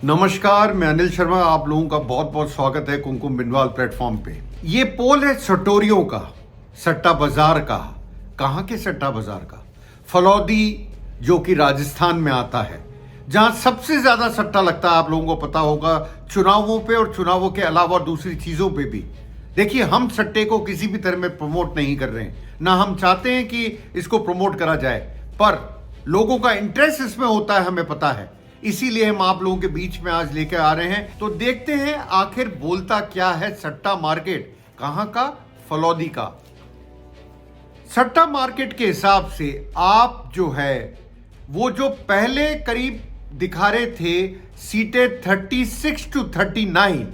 नमस्कार, मैं अनिल शर्मा। आप लोगों का बहुत बहुत स्वागत है कुमकुम बिंदवाल प्लेटफॉर्म पे। ये पोल है सटोरियों का, सट्टा बाजार का। कहाँ के सट्टा बाजार का? फलौदी, जो कि राजस्थान में आता है, जहां सबसे ज्यादा सट्टा लगता है। आप लोगों को पता होगा, चुनावों पे और चुनावों के अलावा दूसरी चीजों पे भी। देखिए, हम सट्टे को किसी भी तरह में प्रमोट नहीं कर रहे हैं, ना हम चाहते हैं कि इसको प्रमोट करा जाए, पर लोगों का इंटरेस्ट इसमें होता है, हमें पता है। इसीलिए हम आप लोगों के बीच में आज लेकर आ रहे हैं। तो देखते हैं आखिर बोलता क्या है सट्टा मार्केट। कहां का? फलौदी का। सट्टा मार्केट के हिसाब से आप जो है, वो जो पहले करीब दिखा रहे थे सीटें 36 to 39,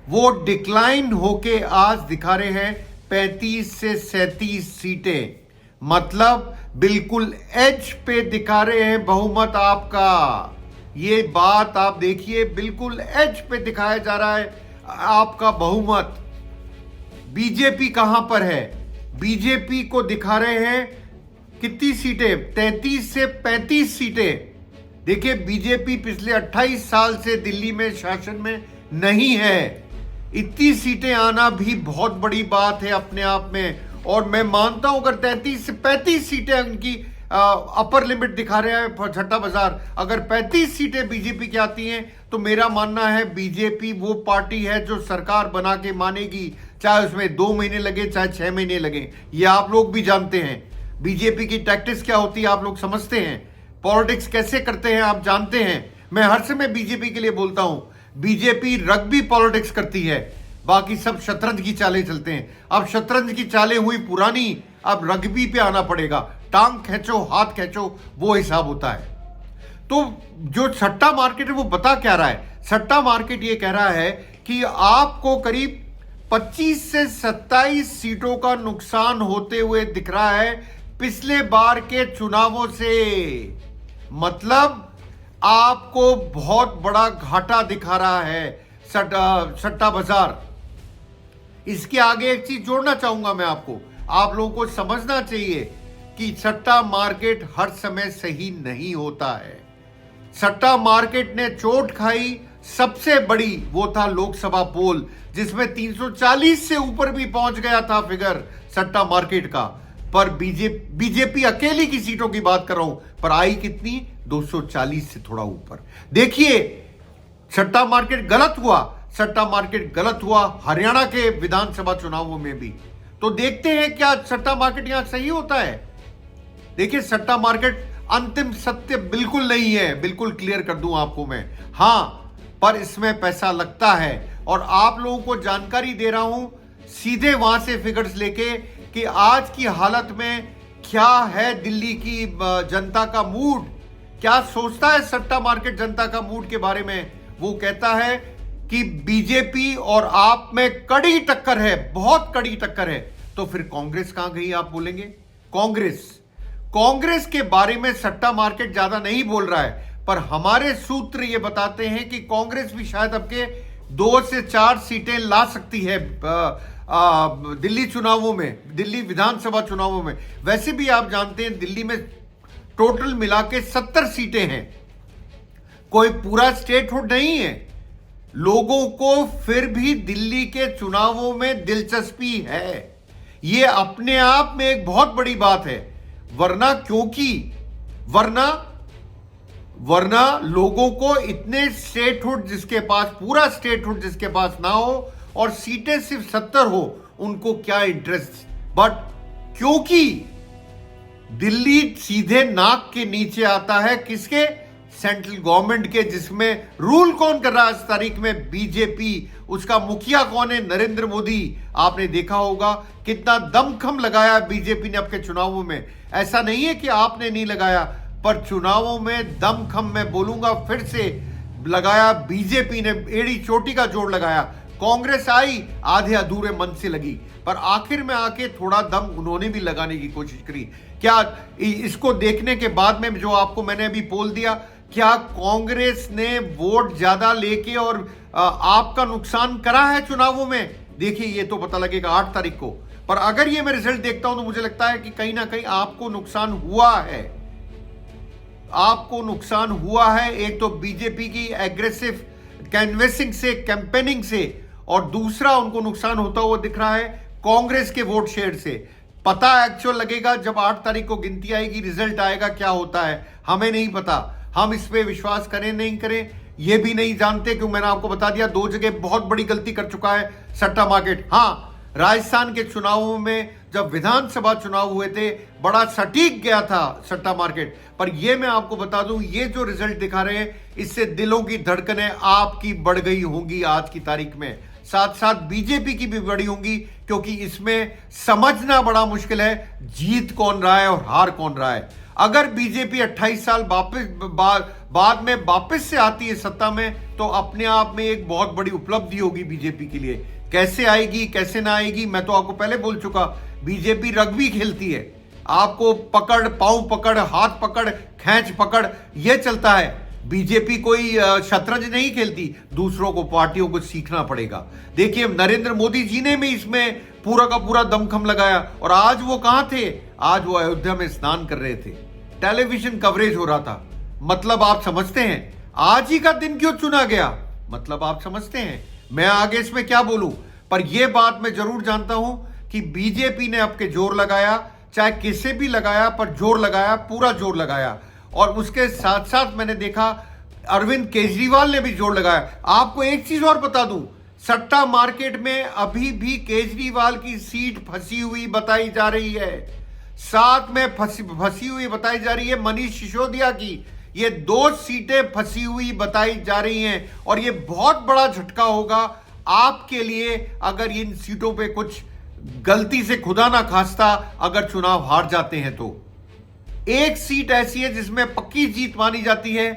वो डिक्लाइन होके आज दिखा रहे हैं 35 से 37 सीटें। मतलब बिल्कुल एज पे दिखा रहे हैं बहुमत आपका। ये बात आप देखिए, बिल्कुल एज पे दिखाया जा रहा है आपका बहुमत। बीजेपी कहां पर है? बीजेपी को दिखा रहे हैं कितनी सीटें? 33 से 35 सीटें। देखिए, बीजेपी पिछले 28 साल से दिल्ली में शासन में नहीं है। इतनी सीटें आना भी बहुत बड़ी बात है अपने आप में। और मैं मानता हूं अगर 33 से 35 सीटें उनकी अपर लिमिट दिखा रहे हैं सट्टा बाजार, अगर 35 सीटें बीजेपी की आती हैं तो मेरा मानना है बीजेपी वो पार्टी है जो सरकार बना के मानेगी, चाहे उसमें 2 महीने लगे चाहे 6 महीने लगे। ये आप लोग भी जानते हैं बीजेपी की टैक्टिक्स क्या होती है, आप लोग समझते हैं। पॉलिटिक्स कैसे करते हैं आप जानते हैं। मैं हर समय बीजेपी के लिए बोलता हूं, बीजेपी रग्बी पॉलिटिक्स करती है, बाकी सब शतरंज की चालें चलते हैं। अब शतरंज की चालें हुई पुरानी, अब रग्बी पे आना पड़ेगा। टांग खींचो, हाथ खींचो, वो हिसाब होता है। तो जो सट्टा मार्केट है वो बता क्या रहा है? सट्टा मार्केट ये कह रहा है कि आपको करीब 25 से 27 सीटों का नुकसान होते हुए दिख रहा है पिछले बार के चुनावों से। मतलब आपको बहुत बड़ा घाटा दिखा रहा है सट्टा बाजार। इसके आगे एक चीज जोड़ना चाहूंगा मैं आपको, आप लोगों को समझना चाहिए कि सट्टा मार्केट हर समय सही नहीं होता है। सट्टा मार्केट ने चोट खाई सबसे बड़ी, वो था लोकसभा पोल, जिसमें 340 से ऊपर भी पहुंच गया था फिगर सट्टा मार्केट का। पर बीजेपी अकेली की सीटों की बात कर रहा हूं, पर आई कितनी? 240 से थोड़ा ऊपर। देखिए, सट्टा मार्केट गलत हुआ। सट्टा मार्केट गलत हुआ हरियाणा के विधानसभा चुनावों में भी। तो देखते हैं क्या सट्टा मार्केट यहां सही होता है। देखिए, सट्टा मार्केट अंतिम सत्य बिल्कुल नहीं है, बिल्कुल क्लियर कर दूं आपको मैं। हां, पर इसमें पैसा लगता है और आप लोगों को जानकारी दे रहा हूं सीधे वहां से फिगर्स लेके कि आज की हालत में क्या है दिल्ली की जनता का मूड, क्या सोचता है सट्टा मार्केट जनता का मूड के बारे में। वो कहता है कि बीजेपी और आप में कड़ी टक्कर है, बहुत कड़ी टक्कर है। तो फिर कांग्रेस कहां गई आप बोलेंगे? कांग्रेस के बारे में सट्टा मार्केट ज्यादा नहीं बोल रहा है, पर हमारे सूत्र ये बताते हैं कि कांग्रेस भी शायद अब के 2 से 4 सीटें ला सकती है दिल्ली चुनावों में, दिल्ली विधानसभा चुनावों में। वैसे भी आप जानते हैं दिल्ली में टोटल मिला के 70 सीटें हैं, कोई पूरा स्टेटहुड नहीं है। लोगों को फिर भी दिल्ली के चुनावों में दिलचस्पी है। यह अपने आप में एक बहुत बड़ी बात है। वरना लोगों को इतने स्टेटहुड जिसके पास, पूरा स्टेटहुड जिसके पास ना हो और सीटें सिर्फ 70 हो, उनको क्या इंटरेस्ट। बट क्योंकि दिल्ली सीधे नाक के नीचे आता है किसके? सेंट्रल गवर्नमेंट के, जिसमें रूल कौन कर रहा है इस तारीख में? बीजेपी। उसका मुखिया कौन है? नरेंद्र मोदी। आपने देखा होगा कितना दमखम लगाया बीजेपी ने आपके चुनावों में। ऐसा नहीं है कि आपने नहीं लगाया, पर चुनावों में दमखम, मैं बोलूंगा फिर से, लगाया बीजेपी ने। एड़ी चोटी का जोड़ लगाया। कांग्रेस आई आधे अधूरे मन से लगी, पर आखिर में आके थोड़ा दम उन्होंने भी लगाने की कोशिश करी। क्या इसको देखने के बाद में जो आपको मैंने अभी पोल दिया, क्या कांग्रेस ने वोट ज्यादा लेके और आपका नुकसान करा है चुनावों में? देखिए, ये तो पता लगेगा 8 तारीख को। पर अगर ये मैं रिजल्ट देखता हूं तो मुझे लगता है कि कहीं ना कहीं आपको नुकसान हुआ है। आपको नुकसान हुआ है। एक तो बीजेपी की एग्रेसिव कैनवेसिंग से, कैंपेनिंग से, और दूसरा उनको नुकसान होता हुआ दिख रहा है कांग्रेस के वोट शेयर से। पता एक्चुअल लगेगा जब 8 तारीख को गिनती आएगी, रिजल्ट आएगा, क्या होता है हमें नहीं पता। हम इस पे विश्वास करें नहीं करें ये भी नहीं जानते, क्योंकि मैंने आपको बता दिया 2 जगह बहुत बड़ी गलती कर चुका है सट्टा मार्केट। हाँ, राजस्थान के चुनावों में जब विधानसभा चुनाव हुए थे बड़ा सटीक गया था सट्टा मार्केट, पर यह मैं आपको बता दूं ये जो रिजल्ट दिखा रहे हैं इससे दिलों की धड़कनें आपकी बढ़ गई होंगी आज की तारीख में, साथ साथ बीजेपी की भी बढ़ी होंगी, क्योंकि इसमें समझना बड़ा मुश्किल है जीत कौन रहा है और हार कौन रहा है। अगर बीजेपी 28 साल बाद में वापस से आती है सत्ता में तो अपने आप में एक बहुत बड़ी उपलब्धि होगी बीजेपी के लिए। कैसे आएगी कैसे ना आएगी मैं तो आपको पहले बोल चुका, बीजेपी रग्बी खेलती है, आपको पकड़, पांव पकड़, हाथ पकड़, खींच पकड़, यह चलता है। बीजेपी कोई शतरंज नहीं खेलती, दूसरों को, पार्टियों को सीखना पड़ेगा। देखिए नरेंद्र मोदी जी ने भी इसमें पूरा का पूरा दमखम लगाया, और आज वो कहां थे? आज वो अयोध्या में स्नान कर रहे थे, टेलीविजन कवरेज हो रहा था। मतलब आप समझते हैं आज ही का दिन क्यों चुना गया, मतलब आप समझते हैं। मैं आगे इसमें क्या बोलूं, पर यह बात मैं जरूर जानता हूं कि बीजेपी ने आपके जोर लगाया, चाहे किसे भी लगाया, पर जोर लगाया, पूरा जोर लगाया। और उसके साथ साथ मैंने देखा अरविंद केजरीवाल ने भी जोर लगाया। आपको एक चीज और बता दूं, सट्टा मार्केट में अभी भी केजरीवाल की सीट फंसी हुई बताई जा रही है, साथ में फंसी हुई बताई जा रही है मनीष सिसोदिया की। ये 2 सीटें फंसी हुई बताई जा रही हैं, और ये बहुत बड़ा झटका होगा आपके लिए अगर इन सीटों पे कुछ गलती से, खुदा ना खास्ता, अगर चुनाव हार जाते हैं तो। एक सीट ऐसी है जिसमें पक्की जीत मानी जाती है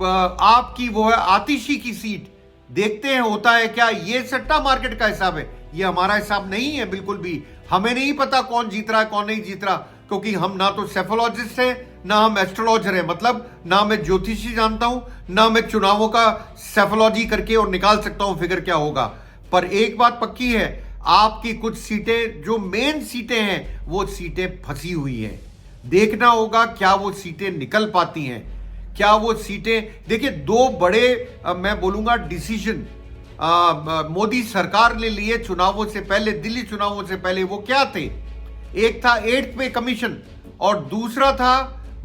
आपकी, वो है आतिशी की सीट। देखते हैं होता है क्या। ये सट्टा मार्केट का हिसाब है, ये हमारा हिसाब नहीं है बिल्कुल भी। हमें नहीं पता कौन जीत रहा है कौन नहीं जीत रहा, क्योंकि हम ना तो सेफोलॉजिस्ट हैं ना हम एस्ट्रोलॉजर हैं। मतलब ना मैं ज्योतिषी जानता हूं ना मैं चुनावों का सेफोलॉजी करके और निकाल सकता हूं फिगर क्या होगा। पर एक बात पक्की है, आपकी कुछ सीटें जो मेन सीटें हैं वो सीटें फंसी हुई हैं। देखना होगा क्या वो सीटें निकल पाती हैं, क्या वो सीटें। देखिए 2 बड़े मैं बोलूंगा डिसीजन मोदी सरकार ने लिए चुनावों से पहले, दिल्ली चुनावों से पहले। वो क्या थे? एक था 8th पे कमीशन, और दूसरा था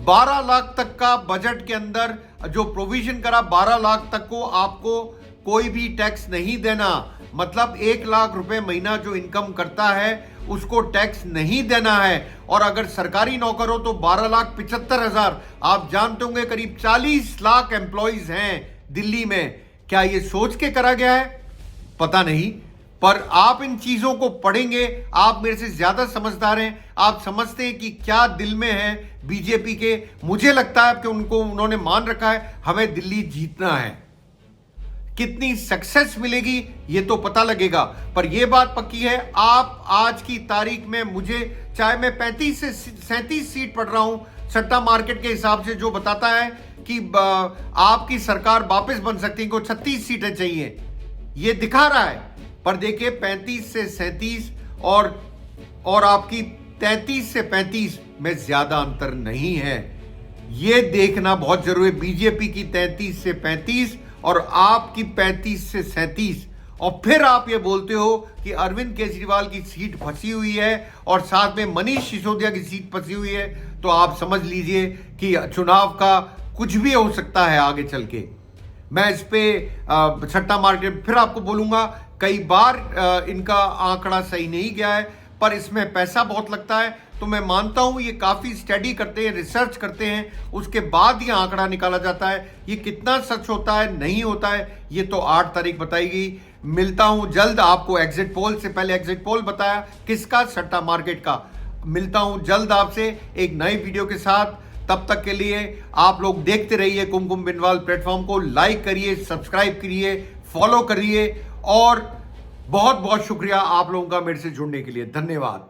12 लाख तक का बजट के अंदर जो प्रोविजन करा, 12 लाख तक को आपको कोई भी टैक्स नहीं देना। मतलब 1 लाख रुपए महीना जो इनकम करता है उसको टैक्स नहीं देना है। और अगर सरकारी नौकर हो तो 12,75,000। आप जानते होंगे करीब 40 लाख एम्प्लॉइज हैं दिल्ली में। क्या ये सोच के करा गया है? पता नहीं, पर आप इन चीजों को पढ़ेंगे, आप मेरे से ज्यादा समझदार हैं, आप समझते हैं कि क्या दिल में है बीजेपी के। मुझे लगता है कि उन्होंने मान रखा है हमें दिल्ली जीतना है। कितनी सक्सेस मिलेगी ये तो पता लगेगा, पर यह बात पक्की है आप आज की तारीख में, मुझे चाहे मैं 35 से 37 सीट पढ़ रहा हूं सट्टा मार्केट के हिसाब से, जो बताता है कि आपकी सरकार वापस बन सकती है, को 36 सीटें चाहिए, ये दिखा रहा है। पर देखिए 35 से 37 और आपकी 33 से 35 में ज्यादा अंतर नहीं है, ये देखना बहुत जरूरी है। बीजेपी की 33 से 35 और आपकी 35 से 37, और फिर आप ये बोलते हो कि अरविंद केजरीवाल की सीट फंसी हुई है और साथ में मनीष सिसोदिया की सीट फंसी हुई है, तो आप समझ लीजिए कि चुनाव का कुछ भी हो सकता है आगे चल के। मैं इस पे सट्टा मार्केट फिर आपको बोलूंगा, कई बार इनका आंकड़ा सही नहीं गया है, पर इसमें पैसा बहुत लगता है। तो मैं मानता हूं ये काफी स्टडी करते हैं, रिसर्च करते हैं, उसके बाद ये आंकड़ा निकाला जाता है। ये कितना सच होता है नहीं होता है ये तो 8 तारीख बताएगी। मिलता हूं जल्द आपको। एग्जिट पोल से पहले एग्जिट पोल बताया किसका? सट्टा मार्केट का। मिलता हूं जल्द आपसे एक नई वीडियो के साथ। तब तक के लिए आप लोग देखते रहिए कुमकुम बिनवाल प्लेटफॉर्म को। लाइक करिए, सब्सक्राइब करिए, फॉलो करिए, और बहुत बहुत शुक्रिया आप लोगों का मेरे से जुड़ने के लिए। धन्यवाद।